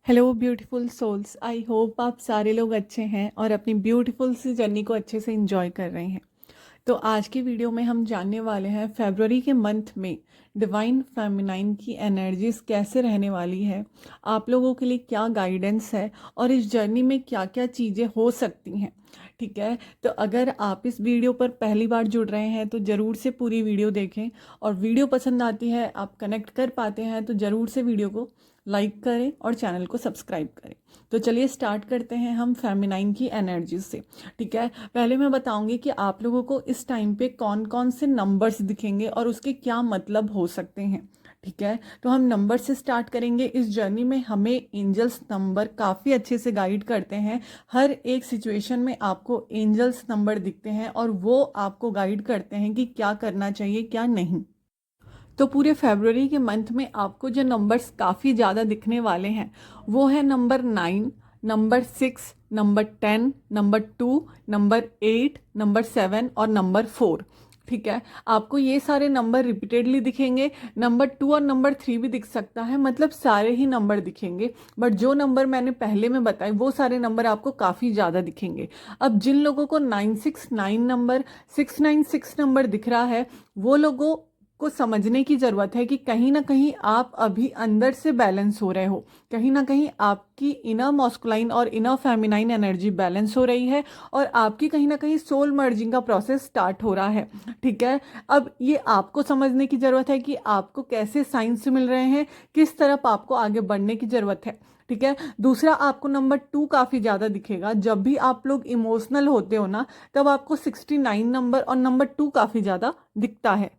Hello beautiful souls, I hope आप सारे लोग अच्छे हैं और अपनी ब्यूटीफुल सी जर्नी को अच्छे से एंजॉय कर रहे हैं। तो आज की वीडियो में हम जानने वाले हैं फरवरी के मंथ में डिवाइन फेमिनाइन की एनर्जीज कैसे रहने वाली है, आप लोगों के लिए क्या गाइडेंस है और इस जर्नी में क्या क्या चीज़ें हो सकती हैं। ठीक है, तो अगर आप इस वीडियो पर पहली बार जुड़ रहे हैं तो ज़रूर से पूरी वीडियो देखें और वीडियो पसंद आती है, आप कनेक्ट कर पाते हैं तो ज़रूर से वीडियो को लाइक करें और चैनल को सब्सक्राइब करें। तो चलिए स्टार्ट करते हैं हम फेमिनाइन की एनर्जी से। ठीक है, पहले मैं बताऊंगी कि आप लोगों को इस टाइम पे कौन कौन से नंबर्स दिखेंगे और उसके क्या मतलब हो सकते हैं। ठीक है, तो हम नंबर से स्टार्ट करेंगे। इस जर्नी में हमें एंजल्स नंबर काफ़ी अच्छे से गाइड करते हैं। हर एक सिचुएशन में आपको एंजल्स नंबर दिखते हैं और वो आपको गाइड करते हैं कि क्या करना चाहिए क्या नहीं। तो पूरे फरवरी के मंथ में आपको जो नंबर्स काफ़ी ज़्यादा दिखने वाले हैं वो है number 9, number 6, number 10, number 2, number 8, number 7 और नंबर 4। ठीक है, आपको ये सारे नंबर रिपीटेडली दिखेंगे। नंबर 2 और नंबर 3 भी दिख सकता है, मतलब सारे ही नंबर दिखेंगे। बट जो नंबर मैंने पहले में बताए वो सारे नंबर आपको काफ़ी ज़्यादा दिखेंगे। अब जिन लोगों को 969 नंबर, 696 नंबर दिख रहा है, वो लोगों को समझने की ज़रूरत है कि कहीं ना कहीं आप अभी अंदर से बैलेंस हो रहे हो। कहीं ना कहीं आपकी इनर मॉस्कुलाइन और इनर फेमिनाइन एनर्जी बैलेंस हो रही है और आपकी कहीं ना कहीं सोल मर्जिंग का प्रोसेस स्टार्ट हो रहा है। ठीक है, अब ये आपको समझने की ज़रूरत है कि आपको कैसे साइंस मिल रहे हैं, किस तरफ आपको आगे बढ़ने की ज़रूरत है। ठीक है, दूसरा आपको नंबर 2 काफ़ी ज़्यादा दिखेगा। जब भी आप लोग इमोशनल होते हो ना, तब आपको 69 नंबर और नंबर 2 काफ़ी ज़्यादा दिखता है,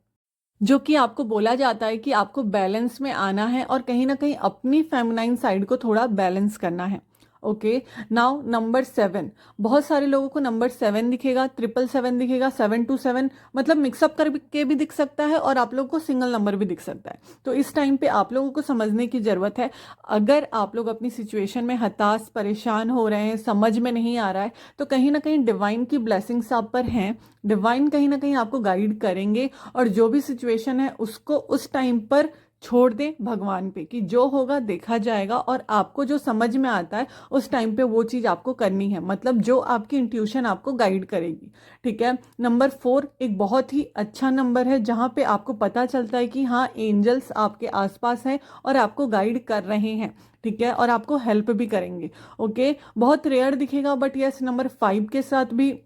जो कि आपको बोला जाता है कि आपको बैलेंस में आना है और कहीं ना कहीं अपनी फेमिनाइन साइड को थोड़ा बैलेंस करना है। Okay, now number 7। बहुत सारे लोगों को नंबर 7 दिखेगा, 777 दिखेगा, 727, मतलब मिक्सअप करके भी दिख सकता है और आप लोगों को सिंगल नंबर भी दिख सकता है। तो इस टाइम पे आप लोगों को समझने की ज़रूरत है। अगर आप लोग अपनी सिचुएशन में हताश परेशान हो रहे हैं, समझ में नहीं आ रहा है, तो कहीं ना कहीं डिवाइन की ब्लेसिंग्स आप पर हैं। डिवाइन कहीं ना कहीं आपको गाइड करेंगे और जो भी सिचुएशन है उसको उस टाइम पर छोड़ दें भगवान पे कि जो होगा देखा जाएगा, और आपको जो समझ में आता है उस टाइम पे वो चीज़ आपको करनी है, मतलब जो आपकी इंट्यूशन आपको गाइड करेगी। ठीक है, नंबर 4 एक बहुत ही अच्छा नंबर है जहाँ पे आपको पता चलता है कि हाँ, एंजल्स आपके आसपास हैं और आपको गाइड कर रहे हैं। ठीक है, और आपको हेल्प भी करेंगे। ओके, बहुत रेयर दिखेगा, बट यस, नंबर 5 के साथ भी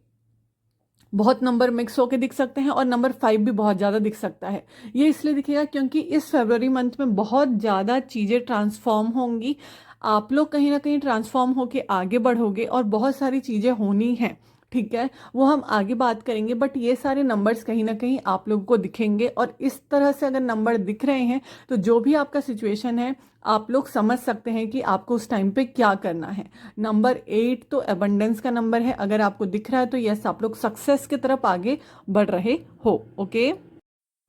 बहुत नंबर मिक्स होके दिख सकते हैं और नंबर 5 भी बहुत ज़्यादा दिख सकता है। ये इसलिए दिखेगा क्योंकि इस फरवरी मंथ में बहुत ज़्यादा चीज़ें ट्रांसफॉर्म होंगी। आप लोग कहीं ना कहीं ट्रांसफॉर्म होके आगे बढ़ोगे और बहुत सारी चीज़ें होनी हैं। ठीक है, वो हम आगे बात करेंगे, बट ये सारे नंबर्स कहीं ना कहीं आप लोगों को दिखेंगे और इस तरह से अगर नंबर दिख रहे हैं तो जो भी आपका सिचुएशन है आप लोग समझ सकते हैं कि आपको उस टाइम पे क्या करना है। नंबर 8 तो एबंडेंस का नंबर है, अगर आपको दिख रहा है तो यस, आप लोग सक्सेस की तरफ आगे बढ़ रहे हो। ओके,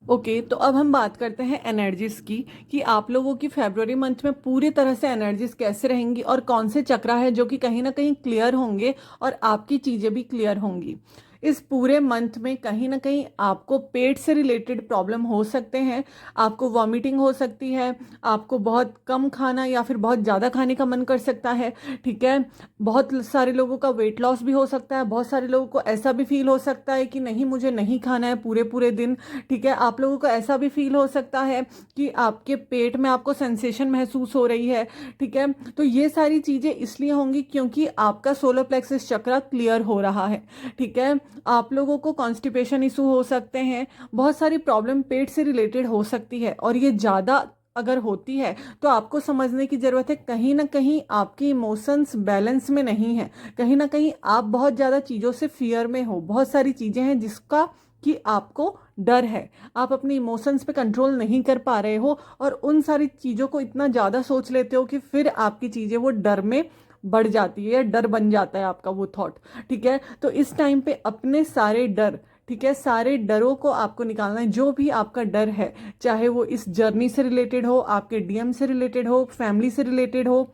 ओके, तो अब हम बात करते हैं एनर्जीज की कि आप लोगों की फरवरी मंथ में पूरी तरह से एनर्जीज कैसे रहेंगी और कौन से चक्रा है जो कि कहीं ना कहीं क्लियर होंगे और आपकी चीज़ें भी क्लियर होंगी। इस पूरे मंथ में कहीं ना कहीं आपको पेट से रिलेटेड प्रॉब्लम हो सकते हैं। आपको वॉमिटिंग हो सकती है, आपको बहुत कम खाना या फिर बहुत ज़्यादा खाने का मन कर सकता है। ठीक है, बहुत सारे लोगों का वेट लॉस भी हो सकता है। बहुत सारे लोगों को ऐसा भी फील हो सकता है कि नहीं, मुझे नहीं खाना है पूरे पूरे दिन। ठीक है, आप लोगों को ऐसा भी फील हो सकता है कि आपके पेट में आपको सेंसेशन महसूस हो रही है। ठीक है, तो ये सारी चीज़ें इसलिए होंगी क्योंकि आपका सोलर प्लेक्सस चक्र क्लियर हो रहा है। ठीक है, आप लोगों को कॉन्स्टिपेशन इशू हो सकते हैं, बहुत सारी प्रॉब्लम पेट से रिलेटेड हो सकती है और ये ज़्यादा अगर होती है तो आपको समझने की ज़रूरत है कहीं ना कहीं आपकी इमोशंस बैलेंस में नहीं है। कहीं ना कहीं आप बहुत ज़्यादा चीज़ों से फियर में हो, बहुत सारी चीज़ें हैं जिसका कि आपको डर है, आप अपने इमोशंस पे कंट्रोल नहीं कर पा रहे हो और उन सारी चीज़ों को इतना ज़्यादा सोच लेते हो कि फिर आपकी चीज़ें वो डर में बढ़ जाती है या डर बन जाता है आपका वो थॉट। ठीक है, तो इस टाइम पे अपने सारे डर, ठीक है, सारे डरों को आपको निकालना है। जो भी आपका डर है, चाहे वो इस जर्नी से रिलेटेड हो, आपके डीएम से रिलेटेड हो, फैमिली से रिलेटेड हो,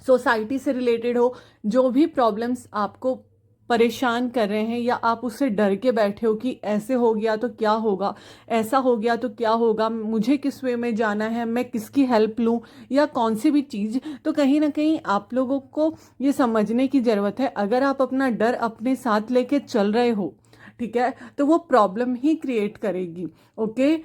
सोसाइटी से रिलेटेड हो, जो भी प्रॉब्लम्स आपको परेशान कर रहे हैं या आप उससे डर के बैठे हो कि ऐसे हो गया तो क्या होगा, ऐसा हो गया तो क्या होगा, मुझे किस वे में जाना है, मैं किसकी हेल्प लूँ या कौन सी भी चीज़, तो कहीं ना कहीं आप लोगों को ये समझने की ज़रूरत है, अगर आप अपना डर अपने साथ लेके चल रहे हो, ठीक है, तो वो प्रॉब्लम ही क्रिएट करेगी। ओके,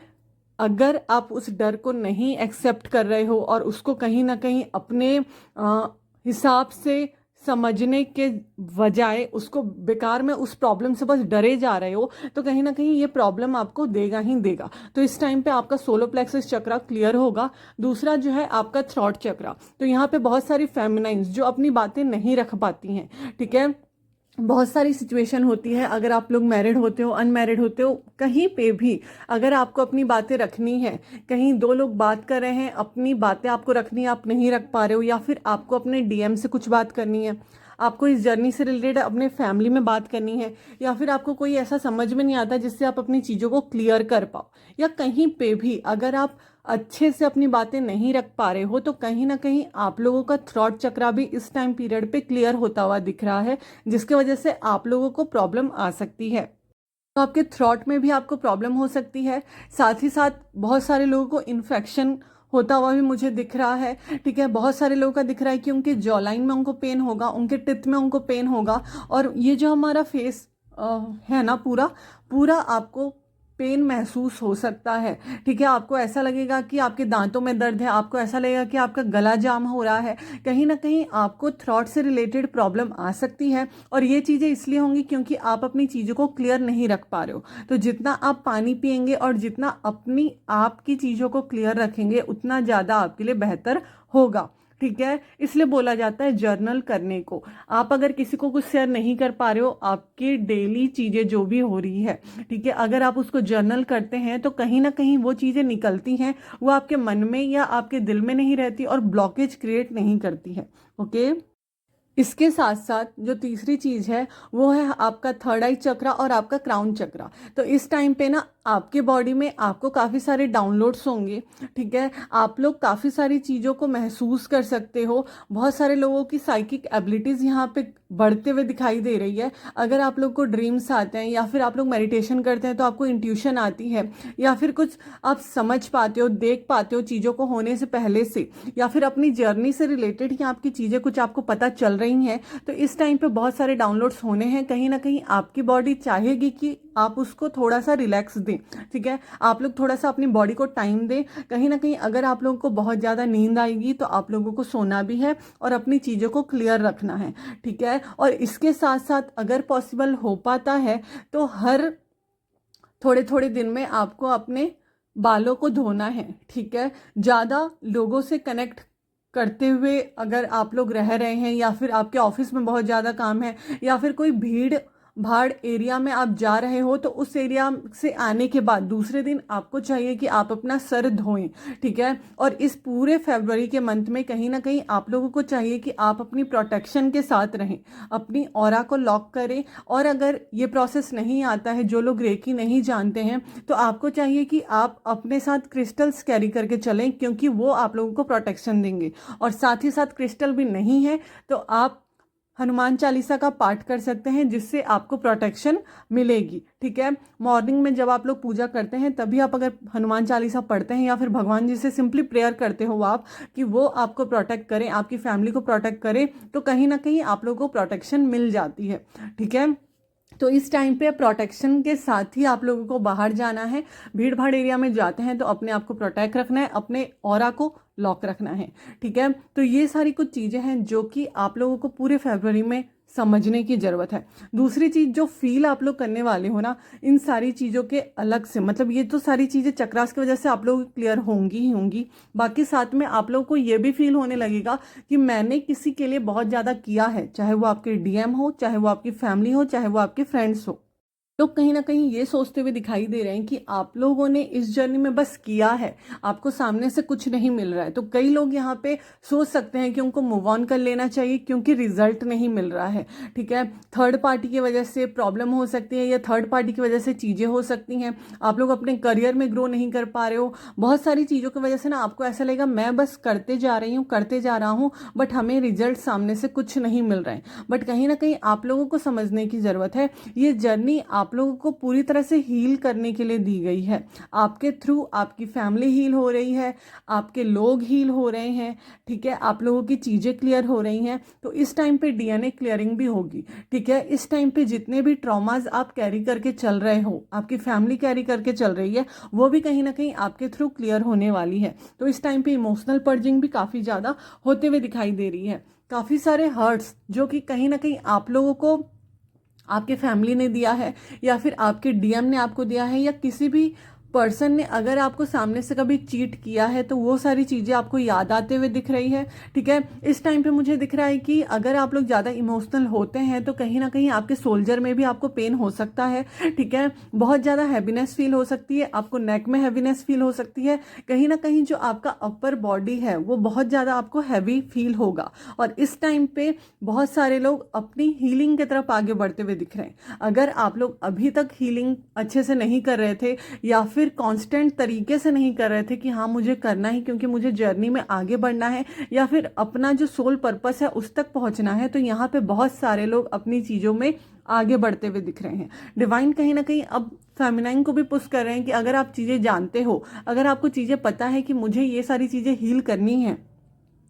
अगर आप उस डर को नहीं एक्सेप्ट कर रहे हो और उसको कहीं ना कहीं अपने हिसाब से समझने के बजाय उसको बेकार में उस प्रॉब्लम से बस डरे जा रहे हो, तो कहीं ना कहीं ये प्रॉब्लम आपको देगा ही देगा। तो इस टाइम पे आपका सोलो प्लेक्सस चक्रा क्लियर होगा। दूसरा जो है आपका थ्रॉट चक्रा, तो यहाँ पे बहुत सारी फेमिनाइंस जो अपनी बातें नहीं रख पाती हैं, ठीक है, बहुत सारी सिचुएशन होती है, अगर आप लोग मैरिड होते हो, अनमैरिड होते हो, कहीं पे भी अगर आपको अपनी बातें रखनी है, कहीं दो लोग बात कर रहे हैं, अपनी बातें आपको रखनी है, आप नहीं रख पा रहे हो, या फिर आपको अपने डीएम से कुछ बात करनी है, आपको इस जर्नी से रिलेटेड अपने फैमिली में बात करनी है, या फिर आपको कोई ऐसा समझ में नहीं आता जिससे आप अपनी चीज़ों को क्लियर कर पाओ, या कहीं पे भी अगर आप अच्छे से अपनी बातें नहीं रख पा रहे हो, तो कहीं ना कहीं आप लोगों का थ्रॉट चक्रा भी इस टाइम पीरियड पे क्लियर होता हुआ दिख रहा है, जिसके वजह से आप लोगों को प्रॉब्लम आ सकती है। तो आपके थ्रॉट में भी आपको प्रॉब्लम हो सकती है। साथ ही साथ बहुत सारे लोगों को इन्फेक्शन होता हुआ भी मुझे दिख रहा है, ठीक है, बहुत सारे लोगों का दिख रहा है कि उनके जॉ लाइन में उनको पेन होगा, उनके टिथ में उनको पेन होगा, और ये जो हमारा फेस है ना, पूरा पूरा आपको पेन महसूस हो सकता है, ठीक है, आपको ऐसा लगेगा कि आपके दांतों में दर्द है, आपको ऐसा लगेगा कि आपका गला जाम हो रहा है, कहीं ना कहीं आपको थ्रॉट से रिलेटेड प्रॉब्लम आ सकती है। और ये चीज़ें इसलिए होंगी क्योंकि आप अपनी चीज़ों को क्लियर नहीं रख पा रहे हो। तो जितना आप पानी पिएंगे और जितना अपनी आपकी चीज़ों को क्लियर रखेंगे, उतना ज़्यादा आपके लिए बेहतर होगा, ठीक है। इसलिए बोला जाता है जर्नल करने को। आप अगर किसी को कुछ शेयर नहीं कर पा रहे हो, आपकी डेली चीज़ें जो भी हो रही है, ठीक है, अगर आप उसको जर्नल करते हैं तो कहीं ना कहीं वो चीज़ें निकलती हैं, वो आपके मन में या आपके दिल में नहीं रहती और ब्लॉकेज क्रिएट नहीं करती है। ओके, इसके साथ साथ जो तीसरी चीज़ है वो है आपका थर्ड आई चक्रा और आपका क्राउन चक्रा। तो इस टाइम पे ना आपके बॉडी में आपको काफ़ी सारे डाउनलोड्स होंगे, ठीक है, आप लोग काफ़ी सारी चीज़ों को महसूस कर सकते हो। बहुत सारे लोगों की साइकिक एबिलिटीज़ यहाँ पे बढ़ते हुए दिखाई दे रही है। अगर आप लोग को ड्रीम्स आते हैं या फिर आप लोग मेडिटेशन करते हैं तो आपको इंट्यूशन आती है, या फिर कुछ आप समझ पाते हो, देख पाते हो चीज़ों को होने से पहले से, या फिर अपनी जर्नी से रिलेटेड ही आपकी चीज़ें कुछ आपको पता चल रही हैं, तो इस टाइम पे बहुत सारे डाउनलोड्स होने हैं। कहीं ना कहीं आपकी बॉडी चाहेगी कि आप उसको थोड़ा सा रिलैक्स दें, ठीक है, आप लोग थोड़ा सा अपनी बॉडी को टाइम दें। कहीं ना कहीं अगर आप लोगों को बहुत ज़्यादा नींद आएगी तो आप लोगों को सोना भी है और अपनी चीज़ों को क्लियर रखना है, ठीक है। और इसके साथ साथ अगर पॉसिबल हो पाता है तो हर थोड़े थोड़े दिन में आपको अपने बालों को धोना है, ठीक है। ज़्यादा लोगों से कनेक्ट करते हुए अगर आप लोग रह रहे हैं, या फिर आपके ऑफिस में बहुत ज़्यादा काम है, या फिर कोई भीड़ भाड़ एरिया में आप जा रहे हो, तो उस एरिया से आने के बाद दूसरे दिन आपको चाहिए कि आप अपना सर धोएं, ठीक है। और इस पूरे फरवरी के मंथ में कहीं ना कहीं आप लोगों को चाहिए कि आप अपनी प्रोटेक्शन के साथ रहें, अपनी ऑरा को लॉक करें। और अगर ये प्रोसेस नहीं आता है, जो लोग रेकी नहीं जानते हैं, तो आपको चाहिए कि आप अपने साथ क्रिस्टल्स कैरी करके चलें, क्योंकि वो आप लोगों को प्रोटेक्शन देंगे। और साथ ही साथ क्रिस्टल भी नहीं है तो आप हनुमान चालीसा का पाठ कर सकते हैं, जिससे आपको प्रोटेक्शन मिलेगी, ठीक है। मॉर्निंग में जब आप लोग पूजा करते हैं तभी आप अगर हनुमान चालीसा पढ़ते हैं, या फिर भगवान जी से सिंपली प्रेयर करते हो आप कि वो आपको प्रोटेक्ट करें, आपकी फैमिली को प्रोटेक्ट करें, तो कहीं ना कहीं आप लोगों को प्रोटेक्शन मिल जाती है, ठीक है। तो इस टाइम पे प्रोटेक्शन के साथ ही आप लोगों को बाहर जाना है। भीड़ भाड़ एरिया में जाते हैं तो अपने आप को प्रोटेक्ट रखना है, अपने ऑरा को लॉक रखना है, ठीक है। तो ये सारी कुछ चीज़ें हैं जो कि आप लोगों को पूरे फरवरी में समझने की ज़रूरत है। दूसरी चीज़ जो फील आप लोग करने वाले हो ना, इन सारी चीज़ों के अलग से, मतलब ये तो सारी चीज़ें चक्रास की वजह से आप लोग क्लियर होंगी ही होंगी, बाकी साथ में आप लोगों को ये भी फील होने लगेगा कि मैंने किसी के लिए बहुत ज़्यादा किया है, चाहे वो आपके डीएम हो, चाहे वो आपकी फैमिली हो, चाहे वो आपके फ्रेंड्स हो। लोग कहीं ना कहीं ये सोचते हुए दिखाई दे रहे हैं कि आप लोगों ने इस जर्नी में बस किया है, आपको सामने से कुछ नहीं मिल रहा है। तो कई लोग यहाँ पे सोच सकते हैं कि उनको मूव ऑन कर लेना चाहिए क्योंकि रिजल्ट नहीं मिल रहा है। ठीक है, थर्ड पार्टी की वजह से प्रॉब्लम हो सकती है या थर्ड पार्टी की वजह से चीज़ें हो सकती हैं, आप लोग अपने करियर में ग्रो नहीं कर पा रहे हो, बहुत सारी चीज़ों की वजह से ना आपको ऐसा लगेगा मैं बस करते जा रही हूँ करते जा रहा हूँ, बट हमें रिजल्ट सामने से कुछ नहीं मिल रहे हैं। बट कहीं ना कहीं आप लोगों को समझने की ज़रूरत है, ये जर्नी आप लोगों को पूरी तरह से हील करने के लिए दी गई है। आपके थ्रू आपकी फैमिली हील हो रही है, आपके लोग हील हो रहे हैं। ठीक है, आप लोगों की चीज़ें क्लियर हो रही हैं। तो इस टाइम पे डीएनए क्लियरिंग भी होगी। ठीक है, इस टाइम पे जितने भी ट्रॉमाज आप कैरी करके चल रहे हो, आपकी फैमिली कैरी करके चल रही है, वो भी कहीं ना कहीं आपके थ्रू क्लियर होने वाली है। तो इस टाइम पे इमोशनल पर्जिंग भी काफ़ी ज़्यादा होते हुए दिखाई दे रही है। काफ़ी सारे हर्ट्स जो कि कहीं ना कहीं आप लोगों को आपके फैमिली ने दिया है या फिर आपके डीएम ने आपको दिया है या किसी भी पर्सन ने अगर आपको सामने से कभी चीट किया है, तो वो सारी चीज़ें आपको याद आते हुए दिख रही है। ठीक है, इस टाइम पे मुझे दिख रहा है कि अगर आप लोग ज़्यादा इमोशनल होते हैं तो कहीं ना कहीं आपके सोल्जर में भी आपको पेन हो सकता है। ठीक है, बहुत ज़्यादा हैवीनेस फील हो सकती है, आपको नेक में हैवीनेस फील हो सकती है। कहीं ना कहीं जो आपका अपर बॉडी है वो बहुत ज़्यादा आपको हैवी फील होगा। और इस टाइम पे बहुत सारे लोग अपनी हीलिंग की तरफ आगे बढ़ते हुए दिख रहे हैं। अगर आप लोग अभी तक हीलिंग अच्छे से नहीं कर रहे थे या फिर कांस्टेंट तरीके से नहीं कर रहे थे कि हाँ मुझे करना ही क्योंकि मुझे जर्नी में आगे बढ़ना है या फिर अपना जो सोल पर्पस है उस तक पहुंचना है, तो यहाँ पे बहुत सारे लोग अपनी चीज़ों में आगे बढ़ते हुए दिख रहे हैं। डिवाइन कहीं ना कहीं अब फेमिनाइन को भी पुश कर रहे हैं कि अगर आप चीज़ें जानते हो, अगर आपको चीज़ें पता है कि मुझे ये सारी चीज़ें हील करनी है,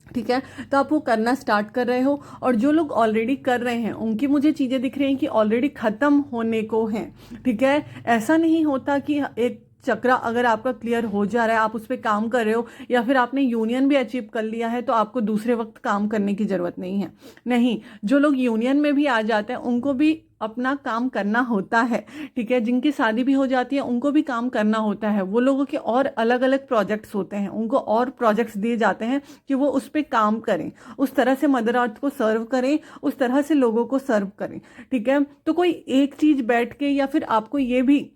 ठीक है, तो आप वो करना स्टार्ट कर रहे हो। और जो लोग ऑलरेडी कर रहे हैं उनकी मुझे चीज़ें दिख रही हैं कि ऑलरेडी ख़त्म होने को हैं। ठीक है, ऐसा नहीं होता कि एक चक्रा अगर आपका क्लियर हो जा रहा है, आप उस पर काम कर रहे हो या फिर आपने यूनियन भी अचीव कर लिया है तो आपको दूसरे वक्त काम करने की ज़रूरत नहीं है। नहीं, जो लोग यूनियन में भी आ जाते हैं उनको भी अपना काम करना होता है। ठीक है, जिनकी शादी भी हो जाती है उनको भी काम करना होता है। वो लोगों के और अलग अलग प्रोजेक्ट्स होते हैं, उनको और प्रोजेक्ट्स दिए जाते हैं कि वो उस पर काम करें, उस तरह से मदर अर्थ को सर्व करें, उस तरह से लोगों को सर्व करें। ठीक है, तो कोई एक चीज़ बैठ के या फिर आपको ये भी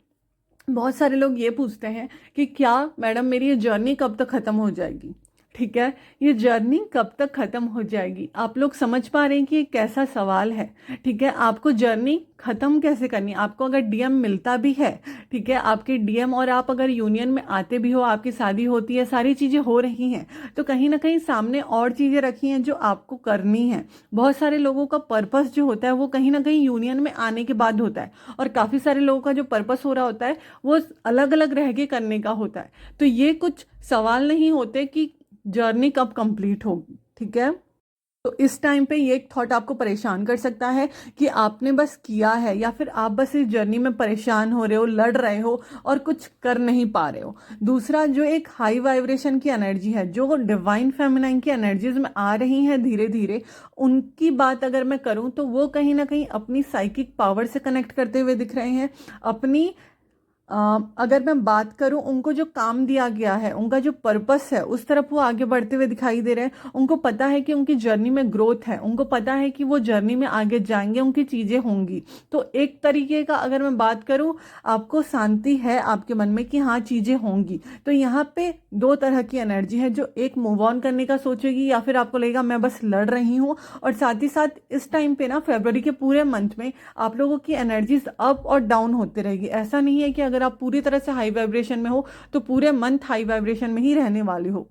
बहुत सारे लोग ये पूछते हैं कि क्या मैडम मेरी ये जर्नी कब तक ख़त्म हो जाएगी। ठीक है, ये जर्नी कब तक ख़त्म हो जाएगी, आप लोग समझ पा रहे हैं कि ये कैसा सवाल है। ठीक है, आपको जर्नी ख़त्म कैसे करनी है। आपको अगर डीएम मिलता भी है, ठीक है, आपके डीएम और आप अगर यूनियन में आते भी हो, आपकी शादी होती है, सारी चीज़ें हो रही हैं, तो कहीं ना कहीं सामने और चीज़ें रखी हैं जो आपको करनी है। बहुत सारे लोगों का पर्पस जो होता है वो कहीं ना कहीं यूनियन में आने के बाद होता है, और काफ़ी सारे लोगों का जो पर्पस हो रहा होता है वो अलग अलग रह के करने का होता है। तो ये कुछ सवाल नहीं होते कि जर्नी कब कंप्लीट होगी। ठीक है, तो इस टाइम पे ये एक थॉट आपको परेशान कर सकता है कि आपने बस किया है या फिर आप बस इस जर्नी में परेशान हो रहे हो, लड़ रहे हो और कुछ कर नहीं पा रहे हो। दूसरा, जो एक हाई वाइब्रेशन की एनर्जी है, जो डिवाइन फेमिनाइन की एनर्जीज में आ रही है धीरे धीरे, उनकी बात अगर मैं करूं तो वो कहीं ना कहीं अपनी साइकिक पावर से कनेक्ट करते हुए दिख रहे हैं। अपनी अगर मैं बात करूं, उनको जो काम दिया गया है, उनका जो पर्पस है, उस तरफ वो आगे बढ़ते हुए दिखाई दे रहे हैं। उनको पता है कि उनकी जर्नी में ग्रोथ है, उनको पता है कि वो जर्नी में आगे जाएंगे, उनकी चीज़ें होंगी। तो एक तरीके का अगर मैं बात करूं, आपको शांति है आपके मन में कि हाँ चीज़ें होंगी। तो यहाँ पे दो तरह की एनर्जी है, जो एक मूव ऑन करने का सोचेगी या फिर आपको लगेगा मैं बस लड़ रही हूँ। और साथ ही साथ इस टाइम पे ना, फरवरी के पूरे मंथ में आप लोगों की एनर्जीज अप और डाउन होते रहेगी। ऐसा नहीं है कि अगर आप पूरी तरह से हाई वाइब्रेशन में हो तो पूरे मंथ हाई वाइब्रेशन में ही रहने वाले हो,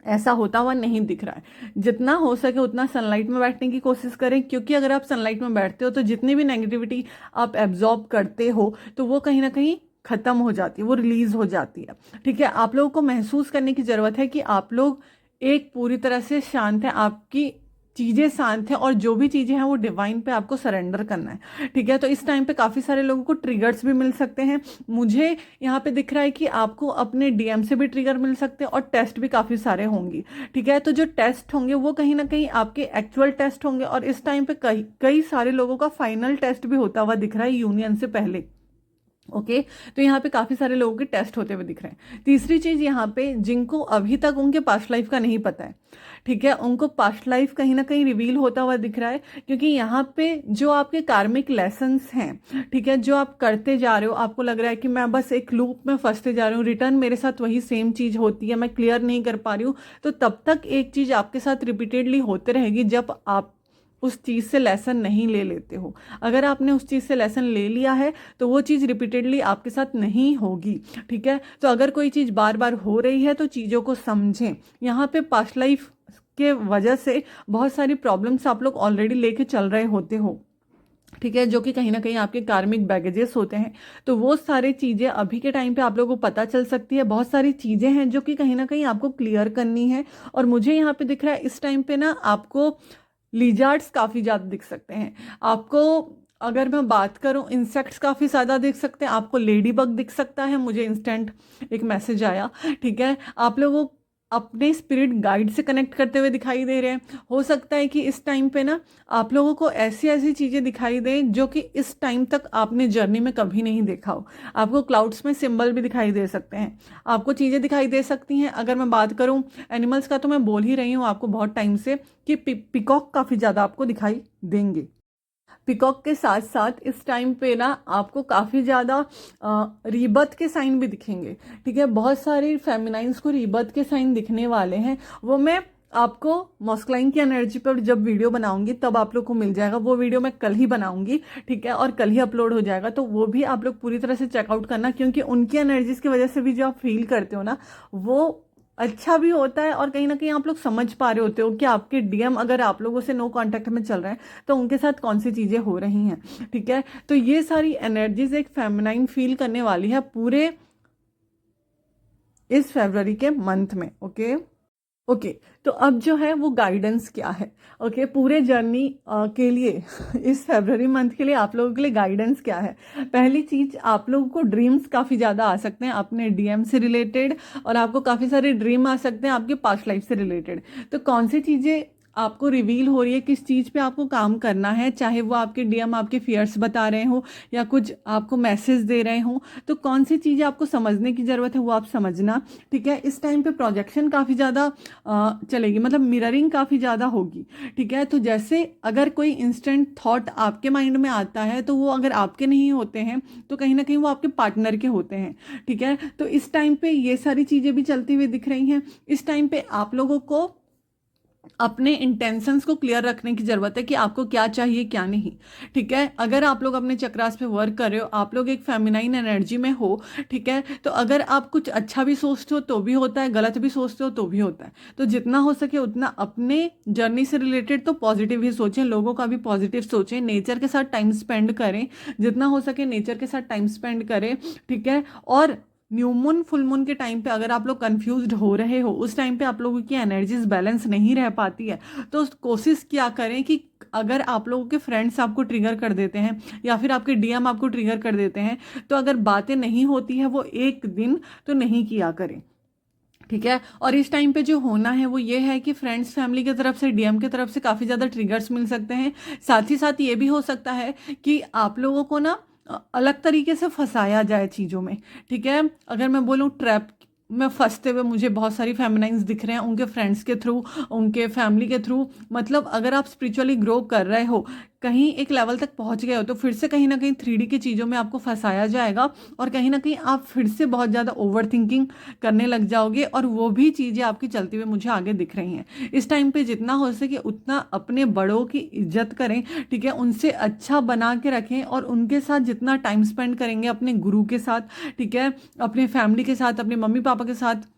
ऐसा होता हुआ नहीं दिख रहा है। जितना हो सके उतना सनलाइट में बैठने की कोशिश करें, क्योंकि अगर आप सनलाइट में बैठते हो तो जितनी भी नेगेटिविटी आप एब्जॉर्ब करते हो तो वो कहीं ना कहीं खत्म हो जाती है, वो रिलीज हो जाती है। ठीक है, आप लोगों को महसूस करने की जरूरत है कि आप लोग एक पूरी तरह से शांत हैं, आपकी चीज़ें शांत हैं और जो भी चीज़ें हैं वो डिवाइन पे आपको सरेंडर करना है। ठीक है, तो इस टाइम पे काफ़ी सारे लोगों को ट्रिगर्स भी मिल सकते हैं। मुझे यहाँ पे दिख रहा है कि आपको अपने डीएम से भी ट्रिगर मिल सकते हैं और टेस्ट भी काफ़ी सारे होंगे। ठीक है, तो जो टेस्ट होंगे वो कहीं ना कहीं आपके एक्चुअल टेस्ट होंगे, और इस टाइम पे कई कई सारे लोगों का फाइनल टेस्ट भी होता हुआ दिख रहा है यूनियन से पहले। ओके तो यहाँ पे काफ़ी सारे लोगों के टेस्ट होते हुए दिख रहे हैं। तीसरी चीज़ यहाँ पे जिनको अभी तक उनके पास्ट लाइफ का नहीं पता है, ठीक है, उनको पास्ट लाइफ कहीं ना कहीं रिवील होता हुआ दिख रहा है, क्योंकि यहाँ पे जो आपके कार्मिक लेसन्स हैं, ठीक है, जो आप करते जा रहे हो, आपको लग रहा है कि मैं बस एक लूप में फंसते जा रही हूँ, रिटर्न मेरे साथ वही सेम चीज़ होती है, मैं क्लियर नहीं कर पा रही हूँ। तो तब तक एक चीज़ आपके साथ रिपीटेडली होते रहेगी जब आप उस चीज़ से लेसन नहीं ले लेते हो। अगर आपने उस चीज़ से लेसन ले लिया है तो वो चीज़ रिपीटेडली आपके साथ नहीं होगी, ठीक है। तो अगर कोई चीज़ बार बार हो रही है तो चीज़ों को समझें। यहाँ पे पास्ट लाइफ के वजह से बहुत सारी प्रॉब्लम्स आप लोग ऑलरेडी लेके चल रहे होते हो, ठीक है, जो कि कहीं ना कहीं आपके कार्मिक बैगेजेस होते हैं। तो वो सारी चीज़ें अभी के टाइम पे आप लोगों को पता चल सकती है। बहुत सारी चीज़ें हैं जो कि कहीं ना कहीं आपको क्लियर करनी है। और मुझे यहाँ पे दिख रहा है इस टाइम पे ना आपको लिजार्ड्स काफ़ी ज़्यादा दिख सकते हैं आपको। अगर मैं बात करूं, इंसेक्ट्स काफ़ी ज़्यादा दिख सकते हैं आपको, लेडी बग दिख सकता है, मुझे इंस्टेंट एक मैसेज आया, ठीक है। आप लोगों अपने स्पिरिट गाइड से कनेक्ट करते हुए दिखाई दे रहे हैं। हो सकता है कि इस टाइम पे ना आप लोगों को ऐसी ऐसी चीज़ें दिखाई दें जो कि इस टाइम तक आपने जर्नी में कभी नहीं देखा हो। आपको क्लाउड्स में सिंबल भी दिखाई दे सकते हैं, आपको चीज़ें दिखाई दे सकती हैं। अगर मैं बात करूं एनिमल्स का, तो मैं बोल ही रही हूँ आपको बहुत टाइम से कि पिकॉक काफ़ी ज़्यादा आपको दिखाई देंगे। पिकॉक के साथ साथ इस टाइम पे ना आपको काफ़ी ज़्यादा रीबर्थ के साइन भी दिखेंगे, ठीक है। बहुत सारे फेमिनाइंस को रीबर्थ के साइन दिखने वाले हैं। वो मैं आपको मॉस्कुलाइन की एनर्जी पर जब वीडियो बनाऊंगी तब आप लोग को मिल जाएगा। वो वीडियो मैं कल ही बनाऊंगी, ठीक है, और कल ही अपलोड हो जाएगा। तो वो भी आप लोग पूरी तरह से चेकआउट करना, क्योंकि उनकी एनर्जीज की वजह से भी जो आप फील करते हो ना, वो अच्छा भी होता है। और कहीं ना कहीं आप लोग समझ पा रहे होते हो कि आपके डीएम अगर आप लोगों से नो कांटेक्ट में चल रहे हैं तो उनके साथ कौन सी चीज़ें हो रही हैं, ठीक है। तो ये सारी एनर्जीज एक फेमिनाइन फील करने वाली है पूरे इस फरवरी के मंथ में। ओके तो अब जो है वो गाइडेंस क्या है, पूरे जर्नी के लिए इस फरवरी मंथ के लिए आप लोगों के लिए गाइडेंस क्या है। पहली चीज़, आप लोगों को ड्रीम्स काफ़ी ज़्यादा आ सकते हैं अपने डीएम से रिलेटेड, और आपको काफ़ी सारे ड्रीम आ सकते हैं आपके पास्ट लाइफ से रिलेटेड। तो कौन सी चीज़ें आपको रिवील हो रही है, किस चीज़ पे आपको काम करना है, चाहे वो आपके डीएम आपके फियर्स बता रहे हो या कुछ आपको मैसेज दे रहे हो, तो कौन सी चीज़ें आपको समझने की ज़रूरत है वो आप समझना, ठीक है। इस टाइम पे प्रोजेक्शन काफ़ी ज़्यादा चलेगी, मतलब मिररिंग काफ़ी ज़्यादा होगी, ठीक है। तो जैसे अगर कोई इंस्टेंट थॉट आपके माइंड में आता है तो वो अगर आपके नहीं होते हैं तो कहीं ना कहीं वो आपके पार्टनर के होते हैं, ठीक है। तो इस टाइम पे ये सारी चीज़ें भी चलती हुई दिख रही हैं। इस टाइम पे आप लोगों को अपने इंटेंशंस को क्लियर रखने की ज़रूरत है कि आपको क्या चाहिए क्या नहीं, ठीक है। अगर आप लोग अपने चक्रास पे वर्क कर रहे हो, आप लोग एक फेमिनाइन एनर्जी में हो, ठीक है, तो अगर आप कुछ अच्छा भी सोचते हो तो भी होता है, गलत भी सोचते हो तो भी होता है। तो जितना हो सके उतना अपने जर्नी से रिलेटेड तो पॉजिटिव ही सोचें, लोगों का भी पॉजिटिव सोचें, नेचर के साथ टाइम स्पेंड करें, जितना हो सके नेचर के साथ टाइम स्पेंड करें, ठीक है। और न्यू मून फुल मून के टाइम पे अगर आप लोग कंफ्यूज्ड हो रहे हो, उस टाइम पे आप लोगों की एनर्जीज बैलेंस नहीं रह पाती है, तो कोशिश क्या करें कि अगर आप लोगों के फ्रेंड्स आपको ट्रिगर कर देते हैं या फिर आपके डीएम आपको ट्रिगर कर देते हैं, तो अगर बातें नहीं होती है वो एक दिन तो नहीं किया करें, ठीक है। और इस टाइम पे जो होना है वो ये है कि फ्रेंड्स फैमिली की तरफ से डीएम की तरफ से काफ़ी ज़्यादा ट्रिगर्स मिल सकते हैं। साथ ही साथ ये भी हो सकता है कि आप लोगों को ना अलग तरीके से फंसाया जाए चीज़ों में, ठीक है। अगर मैं बोलूँ ट्रैप में फंसते हुए मुझे बहुत सारी फेमिनाइंस दिख रहे हैं उनके फ्रेंड्स के थ्रू, उनके फैमिली के थ्रू। मतलब अगर आप स्पिरिचुअली ग्रो कर रहे हो, कहीं एक लेवल तक पहुंच गए हो, तो फिर से कहीं ना कहीं 3D की चीज़ों में आपको फंसाया जाएगा और कहीं ना कहीं आप फिर से बहुत ज़्यादा ओवर थिंकिंग करने लग जाओगे, और वो भी चीज़ें आपकी चलती हुई मुझे आगे दिख रही हैं। इस टाइम पे जितना हो सके उतना अपने बड़ों की इज्जत करें, ठीक है, उनसे अच्छा बना के रखें और उनके साथ जितना टाइम स्पेंड करेंगे, अपने गुरु के साथ, ठीक है, अपने फैमिली के साथ, अपने मम्मी पापा के साथ,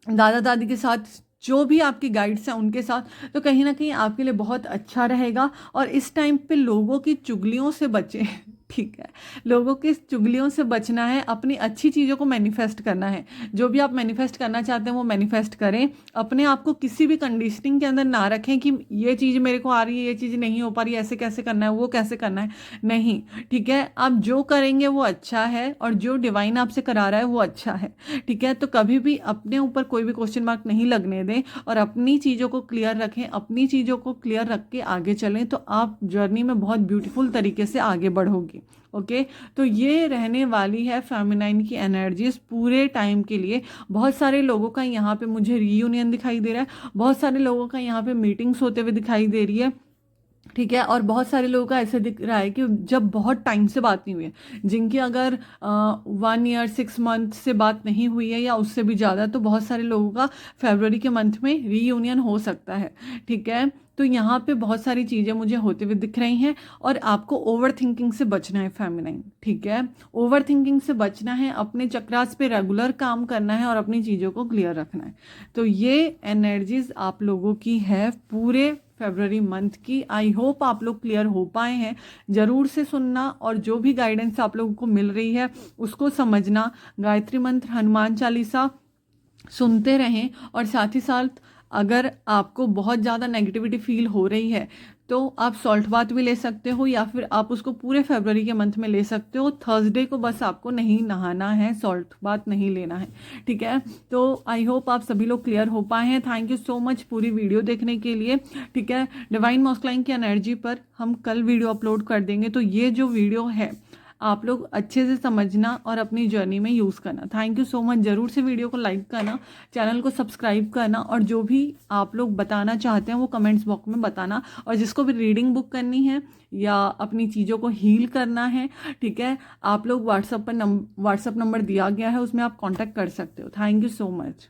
दादा दादी के साथ, जो भी आपके गाइड्स हैं उनके साथ, तो कहीं ना कहीं आपके लिए बहुत अच्छा रहेगा। और इस टाइम पे लोगों की चुगलियों से बचें ठीक है, लोगों की चुगलियों से बचना है, अपनी अच्छी चीज़ों को मैनिफेस्ट करना है। जो भी आप मैनिफेस्ट करना चाहते हैं वो मैनिफेस्ट करें। अपने आप को किसी भी कंडीशनिंग के अंदर ना रखें कि ये चीज़ मेरे को आ रही है, ये चीज़ नहीं हो पा रही है, ऐसे कैसे करना है, वो कैसे करना है, नहीं, ठीक है। आप जो करेंगे वो अच्छा है और जो डिवाइन आपसे करा रहा है वो अच्छा है, ठीक है। तो कभी भी अपने ऊपर कोई भी क्वेश्चन मार्क नहीं लगने दें और अपनी चीज़ों को क्लियर रखें, अपनी चीज़ों को क्लियर रख के आगे चलें, तो आप जर्नी में बहुत ब्यूटीफुल तरीके से आगे बढ़ोगे। करेंगे। ओके, तो ये रहने वाली है फेमिनाइन की एनर्जीज पूरे टाइम के लिए। बहुत सारे लोगों का यहाँ पे मुझे रीयूनियन दिखाई दे रहा है, बहुत सारे लोगों का यहाँ पे मीटिंग्स होते हुए दिखाई दे रही है, ठीक है। और बहुत सारे लोगों का ऐसे दिख रहा है कि जब बहुत टाइम से बात नहीं हुई है, जिनकी अगर 1 ईयर 6 मंथ से बात नहीं हुई है या उससे भी ज़्यादा, तो बहुत सारे लोगों का फरवरी के मंथ में रीयूनियन हो सकता है, ठीक है। तो यहाँ पे बहुत सारी चीज़ें मुझे होते हुए दिख रही हैं और आपको ओवर थिंकिंग से बचना है फेमिनाइन, ठीक है। ओवर थिंकिंग से बचना है, अपने चक्रास पे रेगुलर काम करना है और अपनी चीज़ों को क्लियर रखना है। तो ये एनर्जीज आप लोगों की है पूरे फरवरी मंथ की। आई होप आप लोग क्लियर हो पाए हैं। ज़रूर से सुनना और जो भी गाइडेंस आप लोगों को मिल रही है उसको समझना। गायत्री मंत्र, हनुमान चालीसा सुनते रहें और साथ ही साथ अगर आपको बहुत ज़्यादा नेगेटिविटी फील हो रही है तो आप सॉल्ट बाथ भी ले सकते हो या फिर आप उसको पूरे फरवरी के मंथ में ले सकते हो। थर्सडे को बस आपको नहीं नहाना है, सॉल्ट बाथ नहीं लेना है, ठीक है। तो आई होप आप सभी लोग क्लियर हो पाए हैं। थैंक यू सो मच पूरी वीडियो देखने के लिए, ठीक है। डिवाइन मस्कुलाइन की एनर्जी पर हम कल वीडियो अपलोड कर देंगे, तो ये जो वीडियो है आप लोग अच्छे से समझना और अपनी जर्नी में यूज़ करना। Thank you so much. ज़रूर से वीडियो को लाइक करना, चैनल को सब्सक्राइब करना और जो भी आप लोग बताना चाहते हैं वो कमेंट्स बॉक्स में बताना। और जिसको भी रीडिंग बुक करनी है या अपनी चीज़ों को हील करना है, ठीक है, आप लोग व्हाट्सएप नंबर दिया गया है, उसमें आप कॉन्टैक्ट कर सकते हो। Thank you so much.